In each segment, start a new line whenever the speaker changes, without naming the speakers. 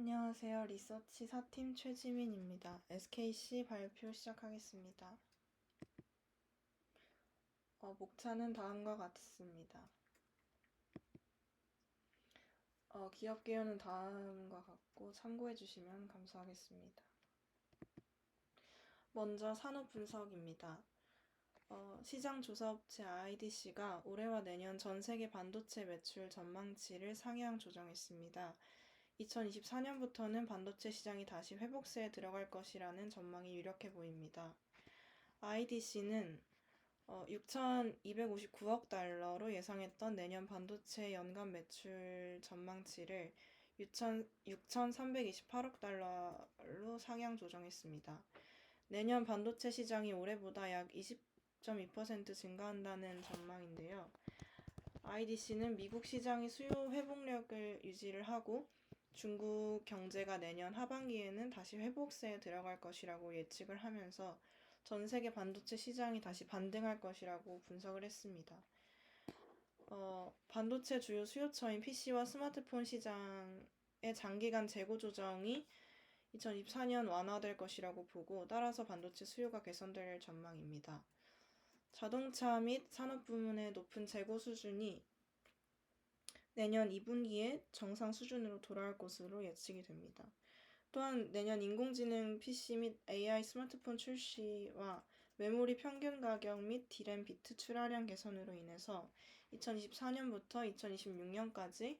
안녕하세요. 리서치 4팀 최지민입니다. SKC 발표 시작하겠습니다. 목차는 다음과 같습니다. 기업 개요는 다음과 같고 참고해 주시면 감사하겠습니다. 먼저 산업 분석입니다. 시장 조사업체 IDC가 올해와 내년 전 세계 반도체 매출 전망치를 상향 조정했습니다. 2024년부터는 반도체 시장이 다시 회복세에 들어갈 것이라는 전망이 유력해 보입니다. IDC는 6,259억 달러로 예상했던 내년 반도체 연간 매출 전망치를 6,328억 달러로 상향 조정했습니다. 내년 반도체 시장이 올해보다 약 20.2% 증가한다는 전망인데요. IDC는 미국 시장이 수요 회복력을 유지를 하고 중국 경제가 내년 하반기에는 다시 회복세에 들어갈 것이라고 예측을 하면서 전 세계 반도체 시장이 다시 반등할 것이라고 분석을 했습니다. 반도체 주요 수요처인 PC와 스마트폰 시장의 장기간 재고 조정이 2024년 완화될 것이라고 보고 따라서 반도체 수요가 개선될 전망입니다. 자동차 및 산업 부문의 높은 재고 수준이 내년 2분기에 정상 수준으로 돌아올 것으로 예측이 됩니다. 또한 내년 인공지능 PC 및 AI 스마트폰 출시와 메모리 평균 가격 및 D램 비트 출하량 개선으로 인해서 2024년부터 2026년까지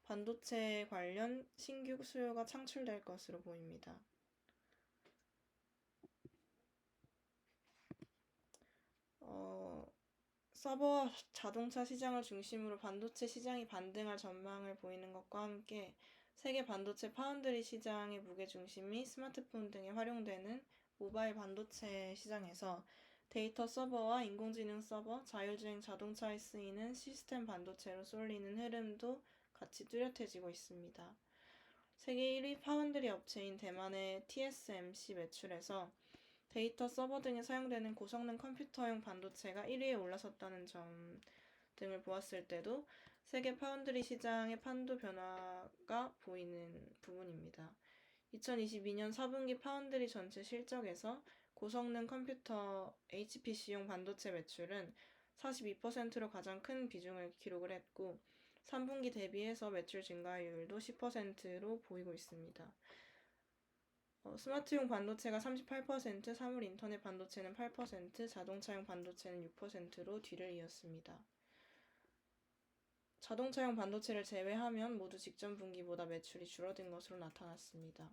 반도체 관련 신규 수요가 창출될 것으로 보입니다. 서버와 자동차 시장을 중심으로 반도체 시장이 반등할 전망을 보이는 것과 함께 세계 반도체 파운드리 시장의 무게중심이 스마트폰 등에 활용되는 모바일 반도체 시장에서 데이터 서버와 인공지능 서버, 자율주행 자동차에 쓰이는 시스템 반도체로 쏠리는 흐름도 같이 뚜렷해지고 있습니다. 세계 1위 파운드리 업체인 대만의 TSMC 매출에서 데이터 서버 등에 사용되는 고성능 컴퓨터용 반도체가 1위에 올라섰다는 점 등을 보았을 때도 세계 파운드리 시장의 판도 변화가 보이는 부분입니다. 2022년 4분기 파운드리 전체 실적에서 고성능 컴퓨터 HPC용 반도체 매출은 42%로 가장 큰 비중을 기록을 했고 3분기 대비해서 매출 증가율도 10%로 보이고 있습니다. 스마트용 반도체가 38%, 사물 인터넷 반도체는 8%, 자동차용 반도체는 6%로 뒤를 이었습니다. 자동차용 반도체를 제외하면 모두 직전 분기보다 매출이 줄어든 것으로 나타났습니다.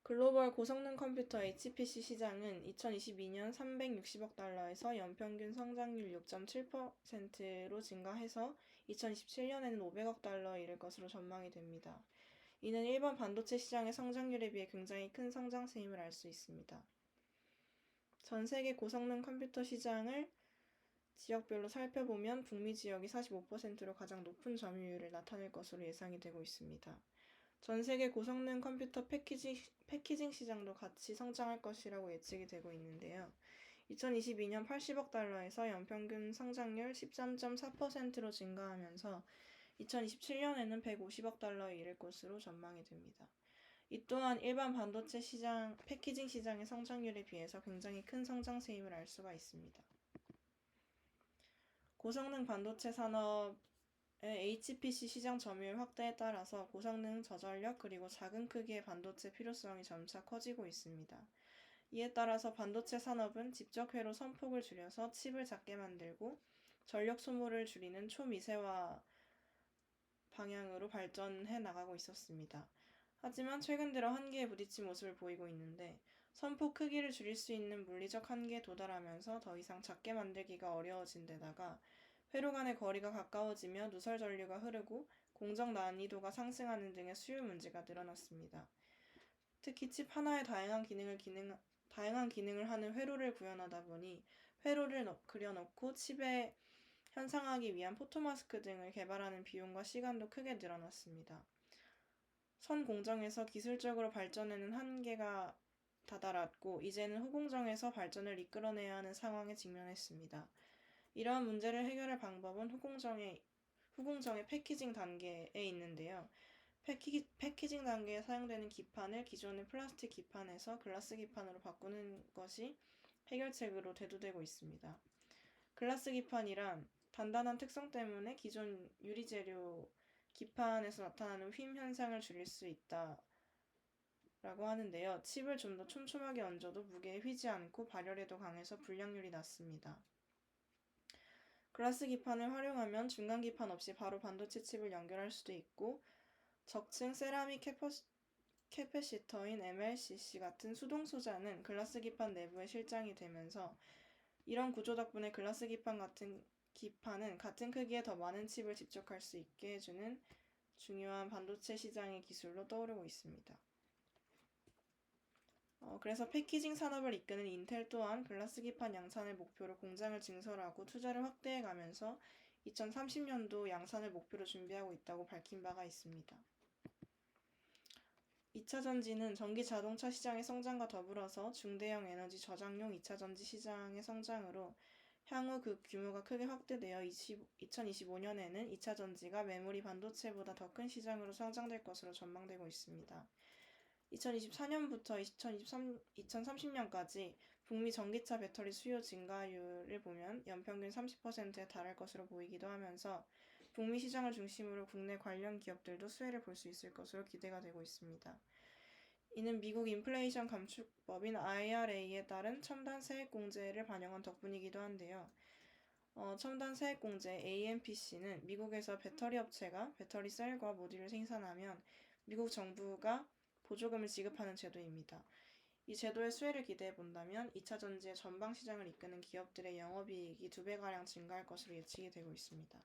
글로벌 고성능 컴퓨터 HPC 시장은 2022년 360억 달러에서 연평균 성장률 6.7%로 증가해서 2027년에는 500억 달러에 이를 것으로 전망이 됩니다. 이는 일반 반도체 시장의 성장률에 비해 굉장히 큰 성장세임을 알 수 있습니다. 전 세계 고성능 컴퓨터 시장을 지역별로 살펴보면 북미 지역이 45%로 가장 높은 점유율을 나타낼 것으로 예상이 되고 있습니다. 전 세계 고성능 컴퓨터 패키징 시장도 같이 성장할 것이라고 예측이 되고 있는데요. 2022년 80억 달러에서 연평균 성장률 13.4%로 증가하면서 2027년에는 150억 달러에 이를 것으로 전망이 됩니다. 이 또한 일반 반도체 시장, 패키징 시장의 성장률에 비해서 굉장히 큰 성장세임을 알 수가 있습니다. 고성능 반도체 산업의 HPC 시장 점유율 확대에 따라서 고성능 저전력 그리고 작은 크기의 반도체 필요성이 점차 커지고 있습니다. 이에 따라서 반도체 산업은 집적회로 선폭을 줄여서 칩을 작게 만들고 전력 소모를 줄이는 초미세화 방향으로 발전해 나가고 있었습니다. 하지만 최근 들어 한계에 부딪힌 모습을 보이고 있는데 선폭 크기를 줄일 수 있는 물리적 한계에 도달하면서 더 이상 작게 만들기가 어려워진 데다가 회로 간의 거리가 가까워지며 누설 전류가 흐르고 공정 난이도가 상승하는 등의 수율 문제가 늘어났습니다. 특히 칩 하나에 다양한 기능을 하는 회로를 구현하다 보니 회로를 그려놓고 칩에 현상하기 위한 포토마스크 등을 개발하는 비용과 시간도 크게 늘어났습니다. 선 공정에서 기술적으로 발전에는 한계가 다다랐고 이제는 후공정에서 발전을 이끌어내야 하는 상황에 직면했습니다. 이러한 문제를 해결할 방법은 후공정의 패키징 단계에 있는데요. 패키징 단계에 사용되는 기판을 기존의 플라스틱 기판에서 글라스 기판으로 바꾸는 것이 해결책으로 대두되고 있습니다. 글라스 기판이란 단단한 특성 때문에 기존 유리 재료 기판에서 나타나는 휨 현상을 줄일 수 있다 라고 하는데요. 칩을 좀 더 촘촘하게 얹어도 무게에 휘지 않고 발열에도 강해서 불량률이 낮습니다. 글라스 기판을 활용하면 중간 기판 없이 바로 반도체 칩을 연결할 수도 있고 적층 세라믹 캐패시터인 MLCC 같은 수동 소자는 글라스 기판 내부에 실장이 되면서 이런 구조 덕분에 글라스 기판은 같은 크기의 더 많은 칩을 집적할 수 있게 해주는 중요한 반도체 시장의 기술로 떠오르고 있습니다. 그래서 패키징 산업을 이끄는 인텔 또한 글라스 기판 양산을 목표로 공장을 증설하고 투자를 확대해가면서 2030년도 양산을 목표로 준비하고 있다고 밝힌 바가 있습니다. 2차전지는 전기 자동차 시장의 성장과 더불어서 중대형 에너지 저장용 2차전지 시장의 성장으로 향후 그 규모가 크게 확대되어 2025년에는 2차전지가 메모리 반도체보다 더 큰 시장으로 성장될 것으로 전망되고 있습니다. 2024년부터 2030년까지 북미 전기차 배터리 수요 증가율을 보면 연평균 30%에 달할 것으로 보이기도 하면서 북미 시장을 중심으로 국내 관련 기업들도 수혜를 볼 수 있을 것으로 기대가 되고 있습니다. 이는 미국 인플레이션 감축법인 IRA에 따른 첨단 세액공제를 반영한 덕분이기도 한데요. 첨단 세액공제 AMPC는 미국에서 배터리 업체가 배터리 셀과 모듈을 생산하면 미국 정부가 보조금을 지급하는 제도입니다. 이 제도의 수혜를 기대해 본다면 2차전지의 전방 시장을 이끄는 기업들의 영업이익이 2배가량 증가할 것으로 예측이 되고 있습니다.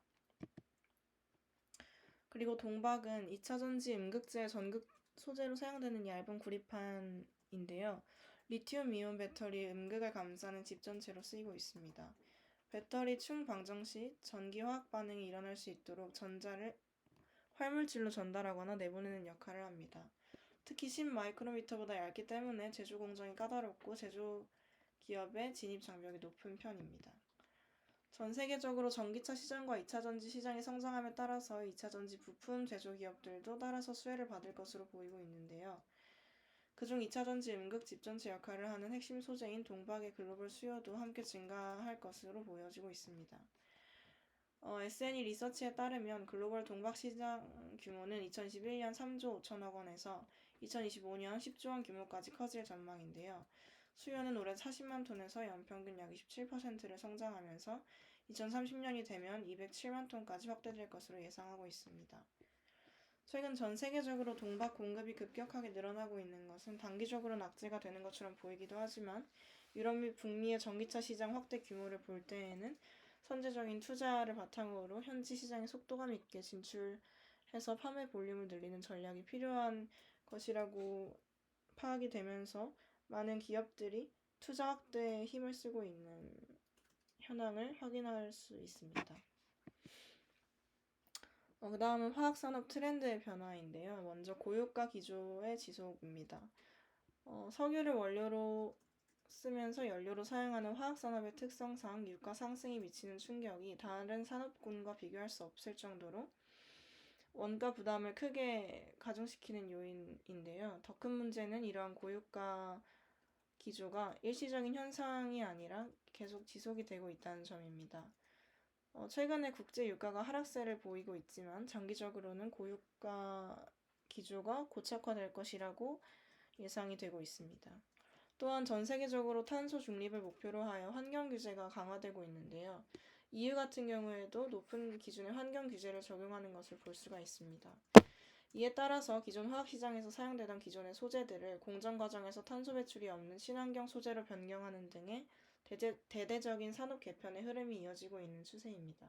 그리고 동박은 2차전지 음극재의 전극 소재로 사용되는 얇은 구리판인데요. 리튬이온 배터리의 음극을 감싸는 집전체로 쓰이고 있습니다. 배터리 충방정 시 전기화학 반응이 일어날 수 있도록 전자를 활물질로 전달하거나 내보내는 역할을 합니다. 특히 10마이크로미터보다 얇기 때문에 제조 공정이 까다롭고 제조 기업의 진입 장벽이 높은 편입니다. 전 세계적으로 전기차 시장과 2차전지 시장이 성장함에 따라서 2차전지 부품 제조 기업들도 따라서 수혜를 받을 것으로 보이고 있는데요. 그중 2차전지 음극 집전체 역할을 하는 핵심 소재인 동박의 글로벌 수요도 함께 증가할 것으로 보여지고 있습니다. S&E 리서치에 따르면 글로벌 동박 시장 규모는 2021년 3조 5천억 원에서 2025년 10조 원 규모까지 커질 전망인데요. 수요는 올해 40만 톤에서 연평균 약 27%를 성장하면서 2030년이 되면 207만 톤까지 확대될 것으로 예상하고 있습니다. 최근 전 세계적으로 동박 공급이 급격하게 늘어나고 있는 것은 단기적으로는 악재가 되는 것처럼 보이기도 하지만 유럽 및 북미의 전기차 시장 확대 규모를 볼 때에는 선제적인 투자를 바탕으로 현지 시장에 속도감 있게 진출해서 판매 볼륨을 늘리는 전략이 필요한 것이라고 파악이 되면서 많은 기업들이 투자 확대에 힘을 쓰고 있는 현황을 확인할 수 있습니다. 그 다음은 화학산업 트렌드의 변화인데요. 먼저 고유가 기조의 지속입니다. 석유를 원료로 쓰면서 연료로 사용하는 화학산업의 특성상 유가 상승이 미치는 충격이 다른 산업군과 비교할 수 없을 정도로 원가 부담을 크게 가중시키는 요인인데요. 더 큰 문제는 이러한 고유가 기조가 일시적인 현상이 아니라 계속 지속이 되고 있다는 점입니다. 최근에 국제 유가가 하락세를 보이고 있지만 장기적으로는 고유가 기조가 고착화될 것이라고 예상이 되고 있습니다. 또한 전 세계적으로 탄소 중립을 목표로 하여 환경 규제가 강화되고 있는데요. EU 같은 경우에도 높은 기준의 환경 규제를 적용하는 것을 볼 수가 있습니다. 이에 따라서 기존 화학시장에서 사용되던 기존의 소재들을 공정 과정에서 탄소 배출이 없는 친환경 소재로 변경하는 등의 대대적인 산업 개편의 흐름이 이어지고 있는 추세입니다.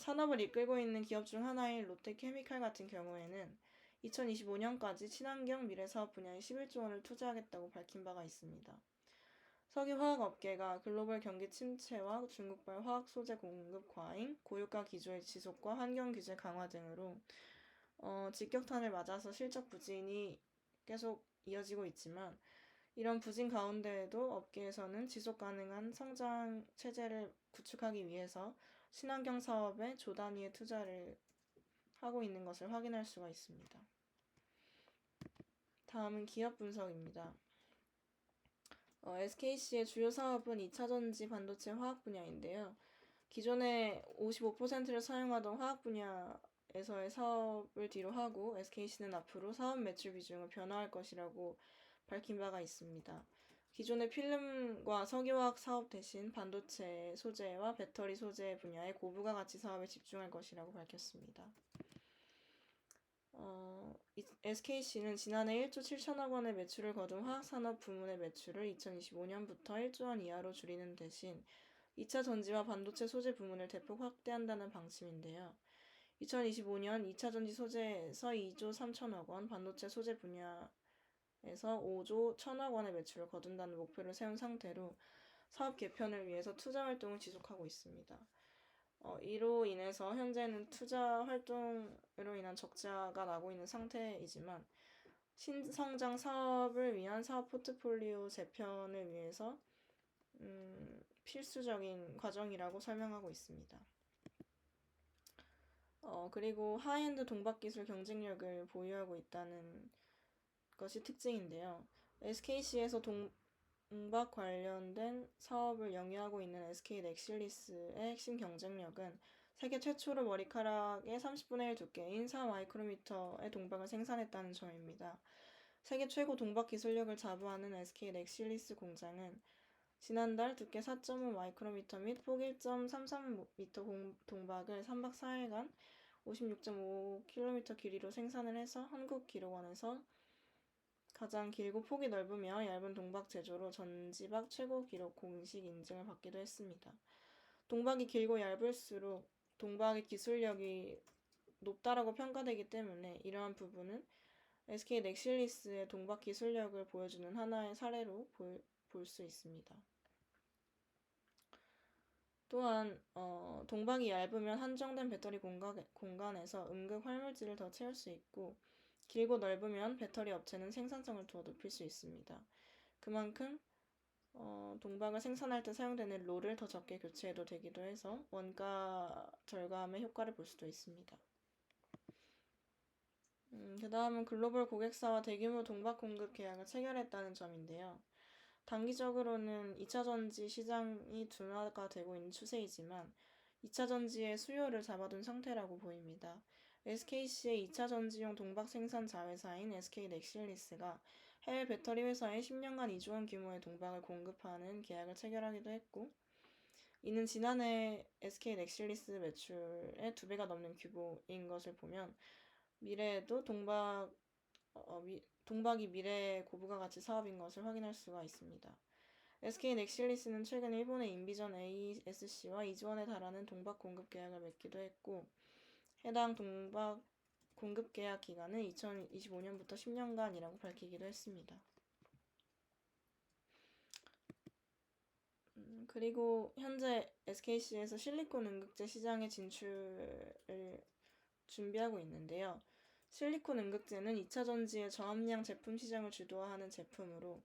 산업을 이끌고 있는 기업 중 하나인 롯데케미칼 같은 경우에는 2025년까지 친환경 미래사업 분야에 11조 원을 투자하겠다고 밝힌 바가 있습니다. 석유화학업계가 글로벌 경기 침체와 중국발 화학소재 공급 과잉, 고유가 기조의 지속과 환경규제 강화 등으로 직격탄을 맞아서 실적 부진이 계속 이어지고 있지만 이런 부진 가운데에도 업계에서는 지속가능한 성장 체제를 구축하기 위해서 친환경 사업에 조 단위의 투자를 하고 있는 것을 확인할 수가 있습니다. 다음은 기업 분석입니다. SKC의 주요 사업은 2차전지 반도체 화학 분야인데요. 기존에 55%를 사용하던 화학 분야에서의 사업을 뒤로 하고 SKC는 앞으로 사업 매출 비중을 변화할 것이라고 밝힌 바가 있습니다. 기존의 필름과 석유화학 사업 대신 반도체 소재와 배터리 소재 분야의 고부가 가치 사업에 집중할 것이라고 밝혔습니다. SKC는 지난해 1조 7천억 원의 매출을 거둔 화학산업 부문의 매출을 2025년부터 1조 원 이하로 줄이는 대신 2차 전지와 반도체 소재 부문을 대폭 확대한다는 방침인데요. 2025년 2차 전지 소재에서 2조 3천억 원, 반도체 소재 분야에서 5조 1천억 원의 매출을 거둔다는 목표를 세운 상태로 사업 개편을 위해서 투자 활동을 지속하고 있습니다. 이로 인해서 현재는 투자 활동으로 인한 적자가 나고 있는 상태이지만 신성장 사업을 위한 사업 포트폴리오 재편을 위해서 필수적인 과정이라고 설명하고 있습니다. 그리고 하이엔드 동박 기술 경쟁력을 보유하고 있다는 것이 특징인데요. SKC에서 동박 관련된 사업을 영위하고 있는 SK 넥실리스의 핵심 경쟁력은 세계 최초로 머리카락의 30분의 1 두께인 4마이크로미터의 동박을 생산했다는 점입니다. 세계 최고 동박 기술력을 자부하는 SK 넥실리스 공장은 지난달 두께 4.5마이크로미터 및 폭 1.33m 동박을 3박 4일간 56.5km 길이로 생산을 해서 한국기록원에서 가장 길고 폭이 넓으며 얇은 동박 제조로 전지박 최고 기록 공식 인증을 받기도 했습니다. 동박이 길고 얇을수록 동박의 기술력이 높다라고 평가되기 때문에 이러한 부분은 SK 넥실리스의 동박 기술력을 보여주는 하나의 사례로 볼 수 있습니다. 또한 동박이 얇으면 한정된 배터리 공간에서 음극 활물질을 더 채울 수 있고 길고 넓으면 배터리 업체는 생산성을 더 높일 수 있습니다. 그만큼 동박을 생산할 때 사용되는 롤을 더 적게 교체해도 되기도 해서 원가 절감의 효과를 볼 수도 있습니다. 그 다음은 글로벌 고객사와 대규모 동박 공급 계약을 체결했다는 점인데요. 단기적으로는 2차전지 시장이 둔화가 되고 있는 추세이지만 2차전지의 수요를 잡아둔 상태라고 보입니다. SKC의 2차전지용 동박 생산 자회사인 SK 넥실리스가 해외 배터리 회사에 10년간 2조 원 규모의 동박을 공급하는 계약을 체결하기도 했고 이는 지난해 SK 넥실리스 매출의 2배가 넘는 규모인 것을 보면 미래에도 동박이 미래의 고부가 가치 사업인 것을 확인할 수가 있습니다. SK 넥실리스는 최근 일본의 인비전 ASC와 2조 원에 달하는 동박 공급 계약을 맺기도 했고 해당 동박 공급 계약 기간은 2025년부터 10년간이라고 밝히기도 했습니다. 그리고 현재 SKC에서 실리콘 응급제 시장에 진출을 준비하고 있는데요. 실리콘 응급제는 2차전지의 저함량 제품 시장을 주도하는 제품으로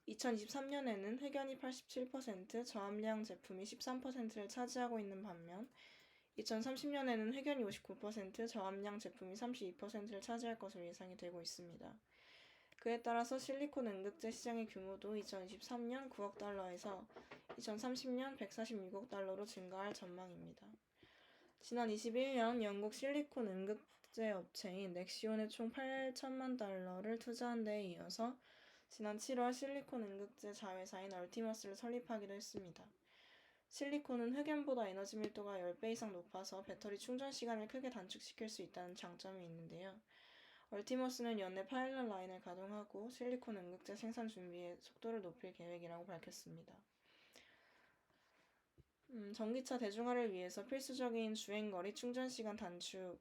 2023년에는 흑연이 87%, 저함량 제품이 13%를 차지하고 있는 반면 2030년에는 흑연이 59%, 저함량 제품이 32%를 차지할 것으로 예상이 되고 있습니다. 그에 따라서 실리콘 응급제 시장의 규모도 2023년 9억 달러에서 2030년 146억 달러로 증가할 전망입니다. 지난 21년 영국 실리콘 응급제 업체인 넥시온에 총 8천만 달러를 투자한 데에 이어서 지난 7월 실리콘 응급제 자회사인 얼티머스를 설립하기도 했습니다. 실리콘은 흑연보다 에너지 밀도가 10배 이상 높아서 배터리 충전 시간을 크게 단축시킬 수 있다는 장점이 있는데요. 얼티머스는 연내 파일럿 라인을 가동하고 실리콘 응급제 생산 준비의 속도를 높일 계획이라고 밝혔습니다. 전기차 대중화를 위해서 필수적인 주행거리 충전시간 단축을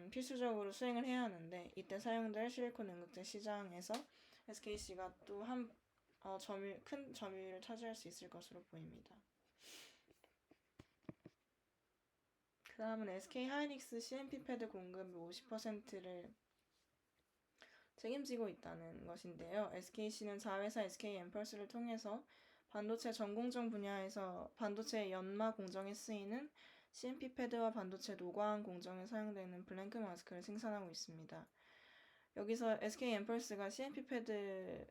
필수적으로 수행을 해야 하는데 이때 사용될 실리콘 응급제 시장에서 SKC가 또 큰 점유율을 차지할 수 있을 것으로 보입니다. 그 다음은 SK 하이닉스 CMP 패드 공급 50%를 책임지고 있다는 것인데요. SKC는 자회사 SK 엠펄스를 통해서 반도체 전공정 분야에서 반도체 연마 공정에 쓰이는 CMP 패드와 반도체 노광 공정에 사용되는 블랭크 마스크를 생산하고 있습니다. 여기서 SK 엠펄스가 CMP 패드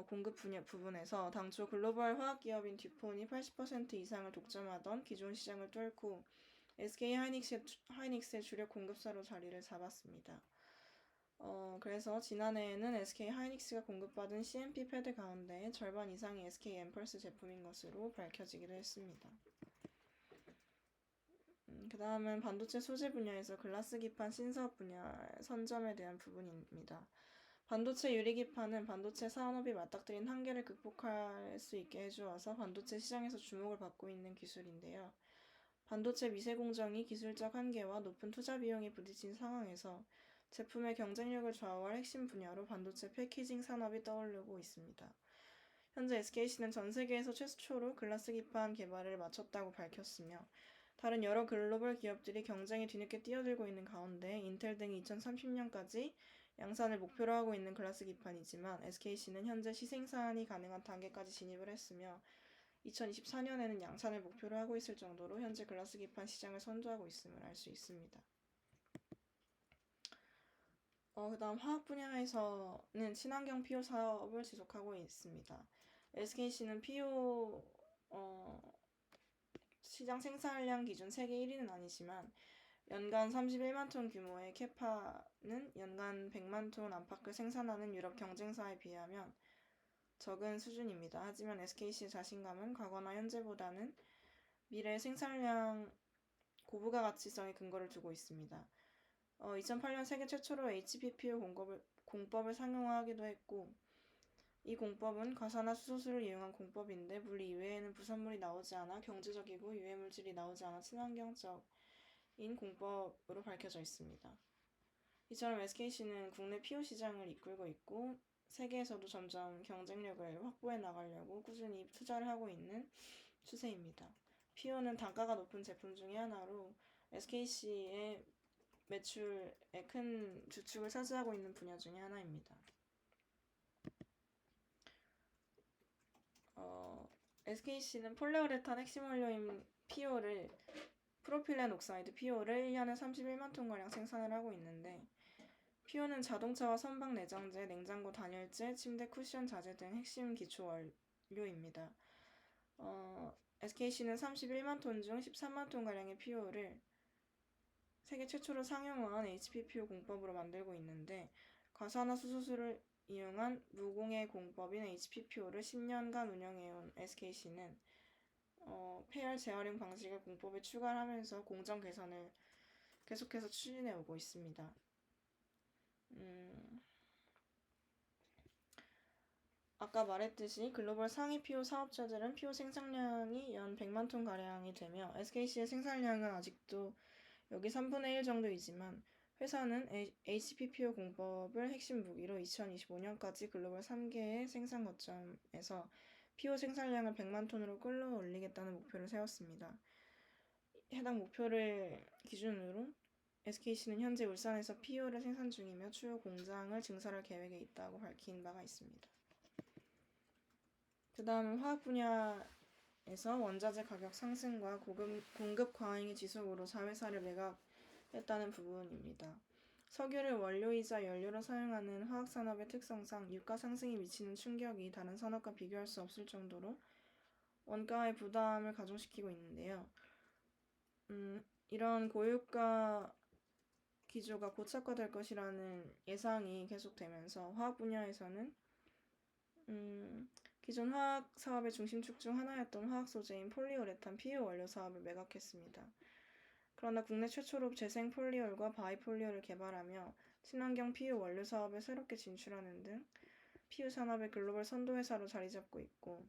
공급 부분에서 당초 글로벌 화학기업인 듀폰이 80% 이상을 독점하던 기존 시장을 뚫고 SK 하이닉스의 주력 공급사로 자리를 잡았습니다. 그래서 지난해에는 SK 하이닉스가 공급받은 CMP 패드 가운데 절반 이상이 SK 엠펄스 제품인 것으로 밝혀지기도 했습니다. 그 다음은 반도체 소재 분야에서 글라스 기판 신사업 분야 선점에 대한 부분입니다. 반도체 유리 기판은 반도체 산업이 맞닥뜨린 한계를 극복할 수 있게 해주어서 반도체 시장에서 주목을 받고 있는 기술인데요. 반도체 미세 공정이 기술적 한계와 높은 투자 비용이 부딪힌 상황에서 제품의 경쟁력을 좌우할 핵심 분야로 반도체 패키징 산업이 떠오르고 있습니다. 현재 SKC는 전 세계에서 최초로 글라스 기판 개발을 마쳤다고 밝혔으며 다른 여러 글로벌 기업들이 경쟁에 뒤늦게 뛰어들고 있는 가운데 인텔 등이 2030년까지 양산을 목표로 하고 있는 글라스 기판이지만 SKC는 현재 시생산이 가능한 단계까지 진입을 했으며 2024년에는 양산을 목표로 하고 있을 정도로 현재 글라스 기판 시장을 선도하고 있음을 알 수 있습니다. 그 다음 화학 분야에서는 친환경 PO 사업을 지속하고 있습니다. SKC는 PO 시장 생산량 기준 세계 1위는 아니지만 연간 31만 톤 규모의 캐파는 연간 100만 톤 안팎을 생산하는 유럽 경쟁사에 비하면 적은 수준입니다. 하지만 SKC의 자신감은 과거나 현재보다는 미래 생산량 고부가 가치성에 근거를 두고 있습니다. 2008년 세계 최초로 HPPO 공법을 상용화하기도 했고 이 공법은 과산화 수소수를 이용한 공법인데 물리 이외에는 부산물이 나오지 않아 경제적이고 유해물질이 나오지 않아 친환경적인 공법으로 밝혀져 있습니다. 이처럼 SKC는 국내 PO 시장을 이끌고 있고 세계에서도 점점 경쟁력을 확보해 나가려고 꾸준히 투자를 하고 있는 추세입니다. PO는 단가가 높은 제품 중의 하나로 SKC의 매출의 큰 주축을 차지하고 있는 분야 중의 하나입니다. SKC는 폴리우레탄 핵심 원료인 PO를 프로필렌 옥사이드 PO를 1년에 31만 톤가량 생산을 하고 있는데 PO는 자동차와 선박 내장재, 냉장고 단열재, 침대 쿠션 자재 등 핵심 기초 원료입니다. SKC는 31만 톤 중 13만 톤가량의 PO를 세계 최초로 상용화한 HPPO 공법으로 만들고 있는데 과산화 수소수를 이용한 무공해 공법인 HPPO를 10년간 운영해온 SKC는 폐열 재활용 방식을 공법에 추가하면서 공정 개선을 계속해서 추진해오고 있습니다. 아까 말했듯이 글로벌 상위 PO 사업자들은 PO 생산량이 연 100만 톤가량이 되며 SKC의 생산량은 아직도 여기 3분의 1 정도이지만 회사는 HPPO 공법을 핵심 무기로 2025년까지 글로벌 3개의 생산 거점에서 PO 생산량을 100만 톤으로 끌어올리겠다는 목표를 세웠습니다. 해당 목표를 기준으로 SKC는 현재 울산에서 PO를 생산 중이며 추후 공장을 증설할 계획에 있다고 밝힌 바가 있습니다. 그 다음은 화학 분야에서 원자재 가격 상승과 공급 과잉의 지속으로 자회사를 매각했다는 부분입니다. 석유를 원료이자 연료로 사용하는 화학산업의 특성상 유가 상승이 미치는 충격이 다른 산업과 비교할 수 없을 정도로 원가의 부담을 가중시키고 있는데요. 이런 고유가 기조가 고착화될 것이라는 예상이 계속되면서 화학 분야에서는 기존 화학 사업의 중심축 중 하나였던 화학 소재인 폴리우레탄 PU 원료 사업을 매각했습니다. 그러나 국내 최초로 재생 폴리올과 바이폴리올을 개발하며 친환경 PU 원료 사업에 새롭게 진출하는 등 PU 산업의 글로벌 선도 회사로 자리 잡고 있고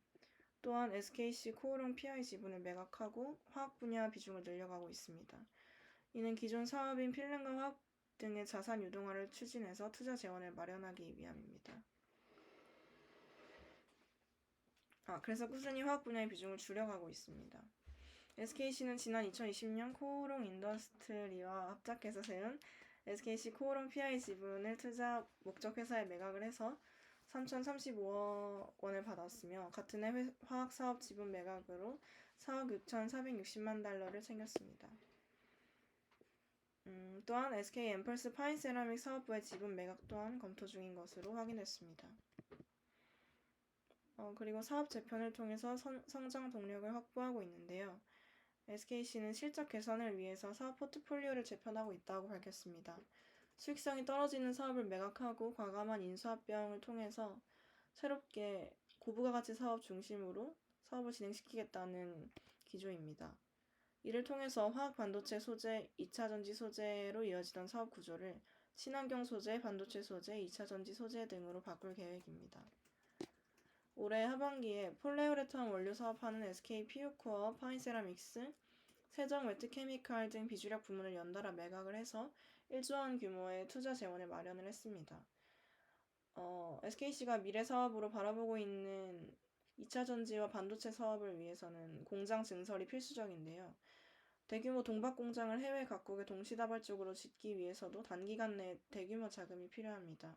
또한 SKC 코오롱 PI 지분을 매각하고 화학 분야 비중을 늘려가고 있습니다. 이는 기존 사업인 필름과 화학 등의 자산 유동화를 추진해서 투자 재원을 마련하기 위함입니다. 그래서 꾸준히 화학 분야의 비중을 줄여가고 있습니다. SKC는 지난 2020년 코오롱 인더스트리와 합작해서 세운 SKC 코오롱 PI 지분을 투자 목적 회사에 매각을 해서 3,035억 원을 받았으며 같은 해 화학 사업 지분 매각으로 4억 6,460만 달러를 챙겼습니다. 또한 SK 엠펄스 파인세라믹 사업부의 지분 매각 또한 검토 중인 것으로 확인됐습니다. 그리고 사업 재편을 통해서 성장 동력을 확보하고 있는데요. SKC는 실적 개선을 위해서 사업 포트폴리오를 재편하고 있다고 밝혔습니다. 수익성이 떨어지는 사업을 매각하고 과감한 인수합병을 통해서 새롭게 고부가가치 사업 중심으로 사업을 진행시키겠다는 기조입니다. 이를 통해서 화학 반도체 소재, 2차 전지 소재로 이어지던 사업 구조를 친환경 소재, 반도체 소재, 2차 전지 소재 등으로 바꿀 계획입니다. 올해 하반기에 폴리우레탄 원료 사업하는 SK 피우코어, 파인세라믹스, 세정 웨트케미칼 등 비주력 부문을 연달아 매각을 해서 1조 원 규모의 투자 재원을 마련을 했습니다. SKC가 미래 사업으로 바라보고 있는 2차 전지와 반도체 사업을 위해서는 공장 증설이 필수적인데요. 대규모 동박 공장을 해외 각국에 동시다발적으로 짓기 위해서도 단기간 내 대규모 자금이 필요합니다.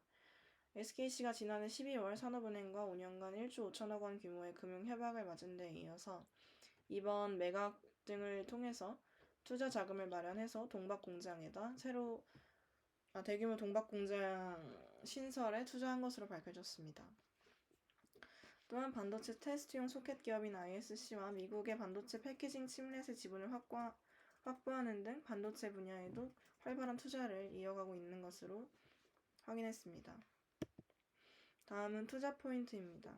SKC가 지난해 12월 산업은행과 5년간 1조 5천억 원 규모의 금융협약을 맞은 데 이어서 이번 매각 등을 통해서 투자 자금을 마련해서 동박 공장에다 대규모 동박 공장 신설에 투자한 것으로 밝혀졌습니다. 또한 반도체 테스트용 소켓 기업인 ISC와 미국의 반도체 패키징 칩렛의 지분을 확보하는 등 반도체 분야에도 활발한 투자를 이어가고 있는 것으로 확인했습니다. 다음은 투자 포인트입니다.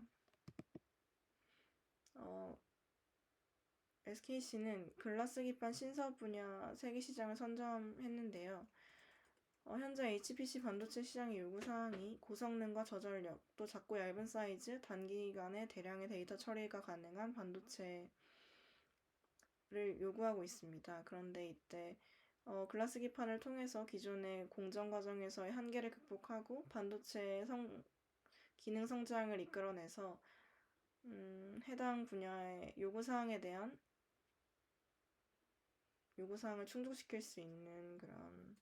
SKC는 글라스 기판 신사업 분야 세계 시장을 선점했는데요. 현재 HPC 반도체 시장의 요구사항이 고성능과 저전력, 또 작고 얇은 사이즈, 단기간에 대량의 데이터 처리가 가능한 반도체를 요구하고 있습니다. 그런데 이때 글라스 기판을 통해서 기존의 공정 과정에서의 한계를 극복하고 반도체의 기능 성장을 이끌어내서 해당 분야의 요구사항에 대한 요구사항을 충족시킬 수 있는 그런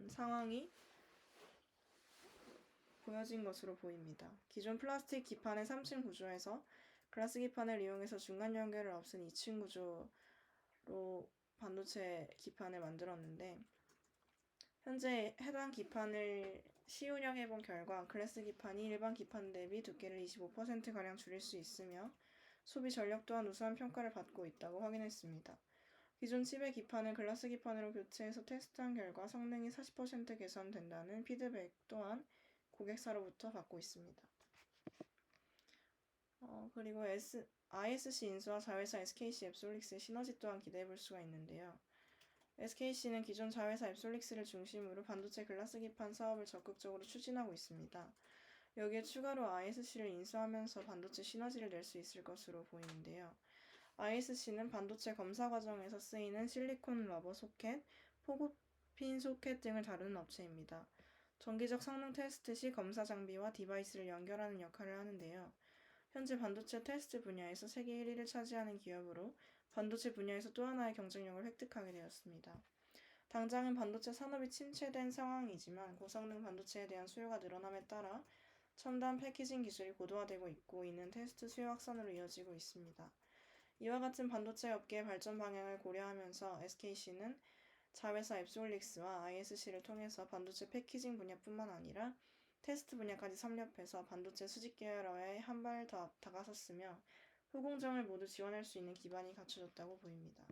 상황이 보여진 것으로 보입니다. 기존 플라스틱 기판의 3층 구조에서 글라스 기판을 이용해서 중간 연결을 없앤 2층 구조로 반도체 기판을 만들었는데 현재 해당 기판을 시운영해본 결과 글라스 기판이 일반 기판 대비 두께를 25%가량 줄일 수 있으며 소비 전력 또한 우수한 평가를 받고 있다고 확인했습니다. 기존 칩의 기판을 글라스 기판으로 교체해서 테스트한 결과 성능이 40% 개선된다는 피드백 또한 고객사로부터 받고 있습니다. 그리고 ISC 인수와 자회사 SKC 앱솔릭스의 시너지 또한 기대해볼 수가 있는데요. SKC는 기존 자회사 앱솔릭스를 중심으로 반도체 글라스 기판 사업을 적극적으로 추진하고 있습니다. 여기에 추가로 ISC를 인수하면서 반도체 시너지를 낼 수 있을 것으로 보이는데요. ISC는 반도체 검사 과정에서 쓰이는 실리콘 러버 소켓, 포구핀 소켓 등을 다루는 업체입니다. 정기적 성능 테스트 시 검사 장비와 디바이스를 연결하는 역할을 하는데요. 현재 반도체 테스트 분야에서 세계 1위를 차지하는 기업으로 반도체 분야에서 또 하나의 경쟁력을 획득하게 되었습니다. 당장은 반도체 산업이 침체된 상황이지만 고성능 반도체에 대한 수요가 늘어남에 따라 첨단 패키징 기술이 고도화되고 있고 이는 테스트 수요 확산으로 이어지고 있습니다. 이와 같은 반도체 업계의 발전 방향을 고려하면서 SKC는 자회사 앱솔릭스와 ISC를 통해서 반도체 패키징 분야뿐만 아니라 테스트 분야까지 섭렵해서 반도체 수직 계열화에 한 발 더 다가섰으며 후공정을 모두 지원할 수 있는 기반이 갖춰졌다고 보입니다.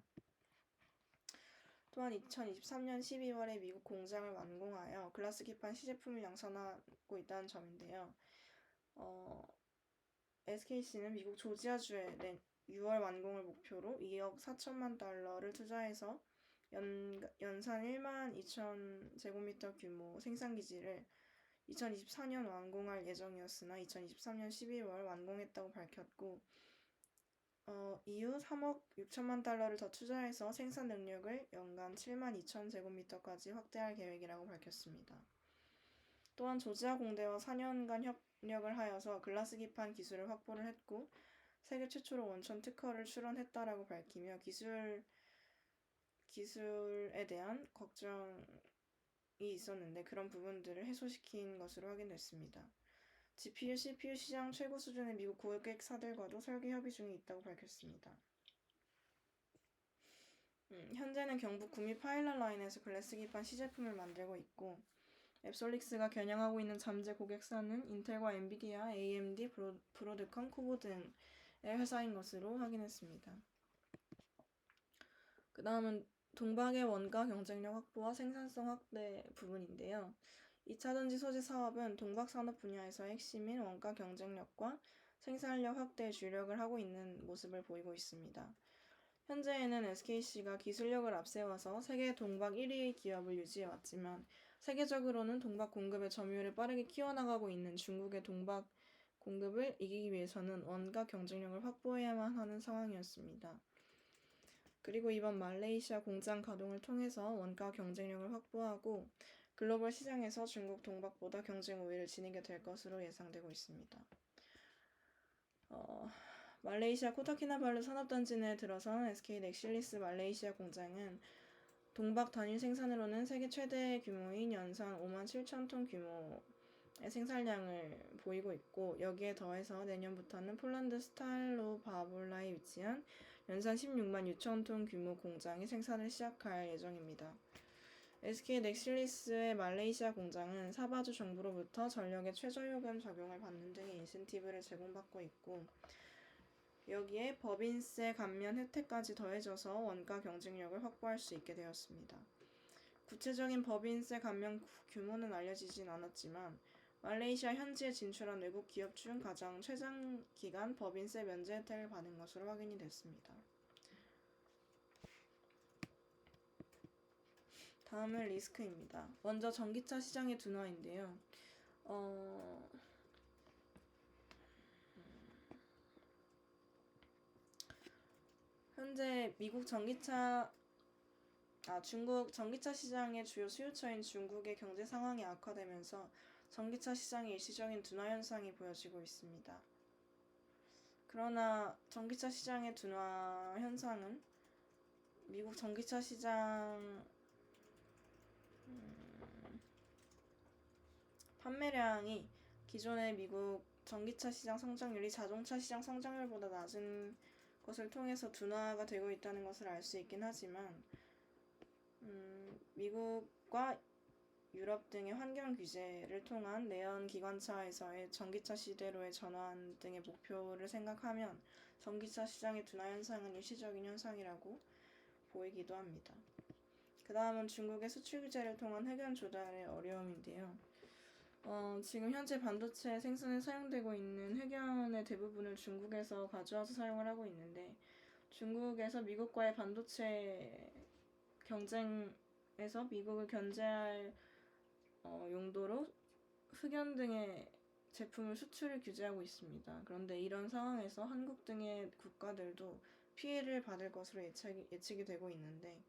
또한 2023년 12월에 미국 공장을 완공하여 글라스 기판 시제품을 양산하고 있다는 점인데요. SKC는 미국 조지아주에 6월 완공을 목표로 2억 4천만 달러를 투자해서 연산 1만 2천 제곱미터 규모 생산기지를 2024년 완공할 예정이었으나 2023년 12월 완공했다고 밝혔고 이후 3억 6천만 달러를 더 투자해서 생산 능력을 연간 7만 2천 제곱미터까지 확대할 계획이라고 밝혔습니다. 또한 조지아 공대와 4년간 협력을 하여서 글라스 기판 기술을 확보를 했고 세계 최초로 원천 특허를 출원했다라고 밝히며 기술에 대한 걱정이 있었는데 그런 부분들을 해소시킨 것으로 확인됐습니다. GPU, CPU 시장 최고 수준의 미국 고객사들과도 설계 협의 중에 있다고 밝혔습니다. 현재는 경북 구미 파일럿 라인에서 글래스 기판 시제품을 만들고 있고, 앱솔릭스가 겨냥하고 있는 잠재 고객사는 인텔과 엔비디아, AMD, 브로드컴, 쿠보 등의 회사인 것으로 확인했습니다. 그 다음은 동박의 원가 경쟁력 확보와 생산성 확대 부분인데요. 2차전지 소재 사업은 동박 산업 분야에서의 핵심인 원가 경쟁력과 생산력 확대에 주력을 하고 있는 모습을 보이고 있습니다. 현재에는 SKC가 기술력을 앞세워서 세계 동박 1위의 기업을 유지해왔지만 세계적으로는 동박 공급의 점유율을 빠르게 키워나가고 있는 중국의 동박 공급을 이기기 위해서는 원가 경쟁력을 확보해야만 하는 상황이었습니다. 그리고 이번 말레이시아 공장 가동을 통해서 원가 경쟁력을 확보하고 글로벌 시장에서 중국 동박보다 경쟁 우위를 지니게 될 것으로 예상되고 있습니다. 말레이시아 코타키나발루 산업단지 내에 들어선 SK 넥실리스 말레이시아 공장은 동박 단일 생산으로는 세계 최대 규모인 연산 5만 7천 톤 규모의 생산량을 보이고 있고, 여기에 더해서 내년부터는 폴란드 스탈로바볼라에 위치한 연산 16만 6천 톤 규모 공장이 생산을 시작할 예정입니다. SK 넥실리스의 말레이시아 공장은 사바주 정부로부터 전력의 최저요금 적용을 받는 등의 인센티브를 제공받고 있고, 여기에 법인세 감면 혜택까지 더해져서 원가 경쟁력을 확보할 수 있게 되었습니다. 구체적인 법인세 감면 규모는 알려지진 않았지만 말레이시아 현지에 진출한 외국 기업 중 가장 최장기간 법인세 면제 혜택을 받은 것으로 확인이 됐습니다. 다음은 리스크입니다. 먼저 전기차 시장의 둔화인데요. 현재 중국 전기차 시장의 주요 수요처인 중국의 경제 상황이 악화되면서 전기차 시장의 일시적인 둔화 현상이 보여지고 있습니다. 그러나 전기차 시장의 둔화 현상은 미국 전기차 시장 판매량이 기존의 미국 전기차 시장 성장률이 자동차 시장 성장률보다 낮은 것을 통해서 둔화가 되고 있다는 것을 알 수 있긴 하지만 미국과 유럽 등의 환경 규제를 통한 내연 기관차에서의 전기차 시대로의 전환 등의 목표를 생각하면 전기차 시장의 둔화 현상은 일시적인 현상이라고 보이기도 합니다. 그 다음은 중국의 수출 규제를 통한 흑연 조달의 어려움인데요. 지금 현재 반도체 생산에 사용되고 있는 흑연의 대부분을 중국에서 가져와서 사용을 하고 있는데, 중국에서 미국과의 반도체 경쟁에서 미국을 견제할 용도로 흑연 등의 제품을 수출을 규제하고 있습니다. 그런데 이런 상황에서 한국 등의 국가들도 피해를 받을 것으로 예측이 되고 있는데,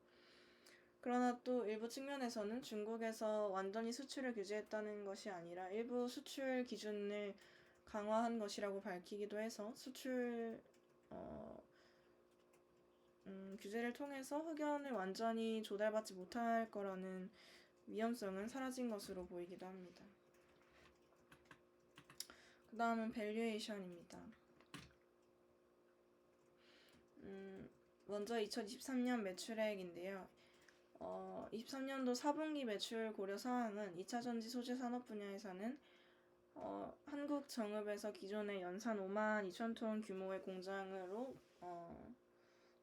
그러나 또 일부 측면에서는 중국에서 완전히 수출을 규제했다는 것이 아니라 일부 수출 기준을 강화한 것이라고 밝히기도 해서 수출 규제를 통해서 흑연을 완전히 조달받지 못할 거라는 위험성은 사라진 것으로 보이기도 합니다. 그 다음은 밸류에이션입니다. 먼저 2023년 매출액인데요. 23년도 4분기 매출 고려 사항은 2차전지 소재 산업 분야에서는 한국 정읍에서 기존의 연산 5만 2천 톤 규모의 공장으로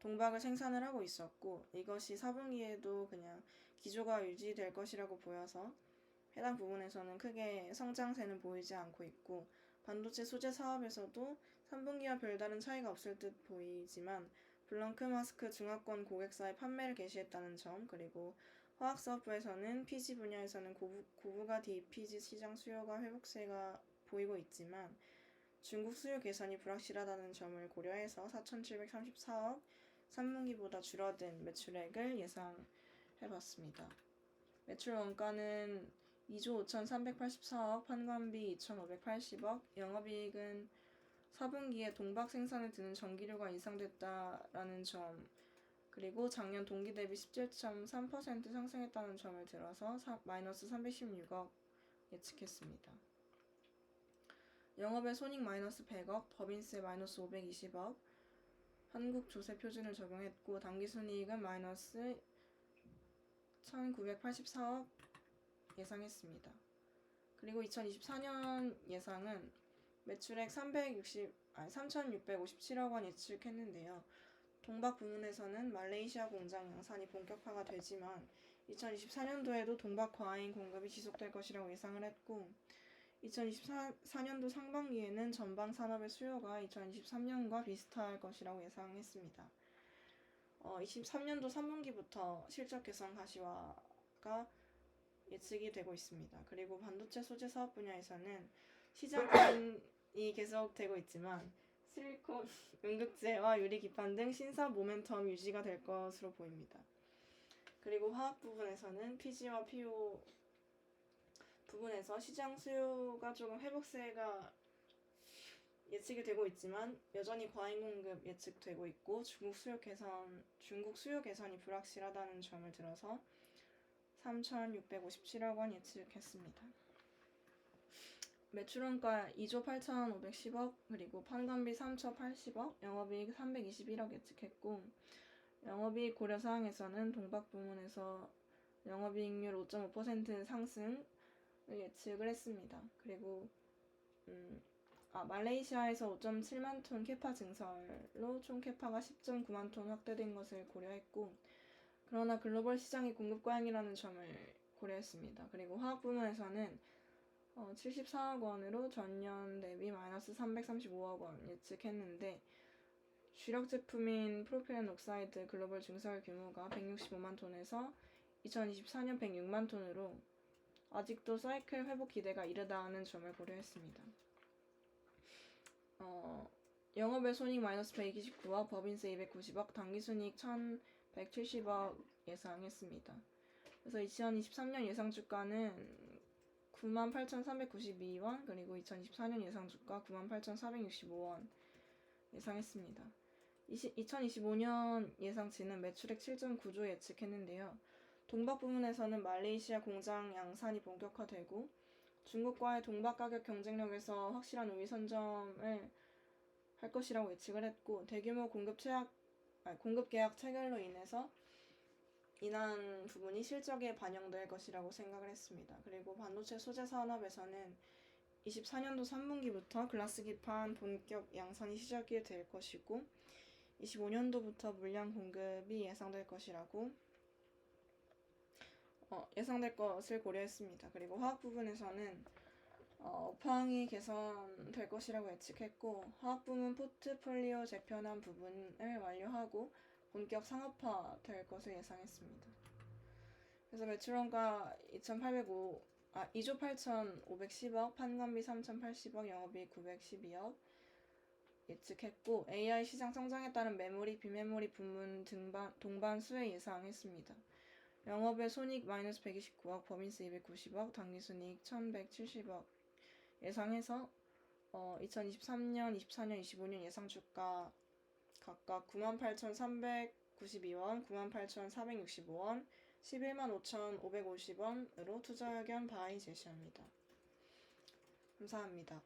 동박을 생산을 하고 있었고, 이것이 4분기에도 그냥 기조가 유지될 것이라고 보여서 해당 부분에서는 크게 성장세는 보이지 않고 있고, 반도체 소재 사업에서도 3분기와 별다른 차이가 없을 듯 보이지만 블렁크 마스크 중화권 고객사의 판매를 개시했다는 점, 그리고 화학사업부에서는 PG 분야에서는 고부가 DPG 시장 수요가 회복세가 보이고 있지만 중국 수요 개선이 불확실하다는 점을 고려해서 4,734억 3분기보다 줄어든 매출액을 예상해봤습니다. 매출 원가는 2조 5,384억, 판관비 2,580억, 영업이익은 4분기에 동박 생산에 드는 전기료가 인상됐다라는 점, 그리고 작년 동기 대비 17.3% 상승했다는 점을 들어서 마이너스 316억 예측했습니다. 영업의 손익 마이너스 100억, 법인세 마이너스 520억, 한국 조세 표준을 적용했고 당기순이익은 마이너스 1984억 예상했습니다. 그리고 2024년 예상은 매출액 3,657억 원 예측했는데요. 동박 부문에서는 말레이시아 공장 양산이 본격화가 되지만 2024년도에도 동박 과잉 공급이 지속될 것이라고 예상을 했고 2024년도 상반기에는 전방 산업의 수요가 2023년과 비슷할 것이라고 예상했습니다. 23년도 3분기부터 실적 개선 가시화가 예측이 되고 있습니다. 그리고 반도체 소재 사업 분야에서는 시장 기능이 계속되고 있지만 실리콘, 응급제와 유리 기판 등 신사업 모멘텀 유지가 될 것으로 보입니다. 그리고 화학 부분에서는 PG와 PO 부분에서 시장 수요가 조금 회복세가 예측이 되고 있지만 여전히 과잉 공급 예측되고 있고 중국 수요 개선이 불확실하다는 점을 들어서 3,657억 원 예측했습니다. 매출원가 2조 8,510억 그리고 판관비 3,080억 영업이익 321억 예측했고 영업이익 고려사항에서는 동박 부문에서 영업이익률 5.5% 상승을 예측을 했습니다. 그리고 말레이시아에서 5.7만 톤 캐파 증설로 총 캐파가 10.9만 톤 확대된 것을 고려했고 그러나 글로벌 시장의 공급 과잉이라는 점을 고려했습니다. 그리고 화학 부문에서는 74억 원으로 전년 대비 마이너스 335억 원 예측했는데 주력 제품인 프로필렌 옥사이드 글로벌 증설 규모가 165만 톤에서 2024년 106만 톤으로 아직도 사이클 회복 기대가 이르다는 점을 고려했습니다. 영업외 손익 마이너스 129억, 법인세 290억, 당기순이익 1,170억 예상했습니다. 그래서 2023년 예상 주가는 98,392원 그리고 2024년 예상 주가 98,465원 예상했습니다. 2025년 예상치는 매출액 7.9조 예측했는데요. 동박 부문에서는 말레이시아 공장 양산이 본격화되고 중국과의 동박 가격 경쟁력에서 확실한 우위 선점을 할 것이라고 예측을 했고 대규모 공급 계약 체결로 인한 부분이 실적에 반영될 것이라고 생각을 했습니다. 그리고 반도체 소재 산업에서는 24년도 3분기부터 글라스 기판 본격 양산이 시작이 될 것이고 25년도부터 물량 공급이 예상될 것이라고 예상될 것을 고려했습니다. 그리고 화학 부분에서는 업황이 개선될 것이라고 예측했고 화학 부문 포트폴리오 재편한 부분을 완료하고 본격 상업화 될 것을 예상했습니다. 그래서 매출원가 2조 8,510억, 판관비 3,080억, 영업이익 912억 예측했고 AI 시장 성장에 따른 메모리, 비메모리 부문 동반 수혜 예상했습니다. 영업외 손익 마이너스 129억, 법인세 290억, 당기순이익 1,170억 예상해서 2023년, 24년, 25년 예상 주가 각각 98,392원, 98,465원, 115,550원으로 투자 의견 바이 제시합니다. 감사합니다.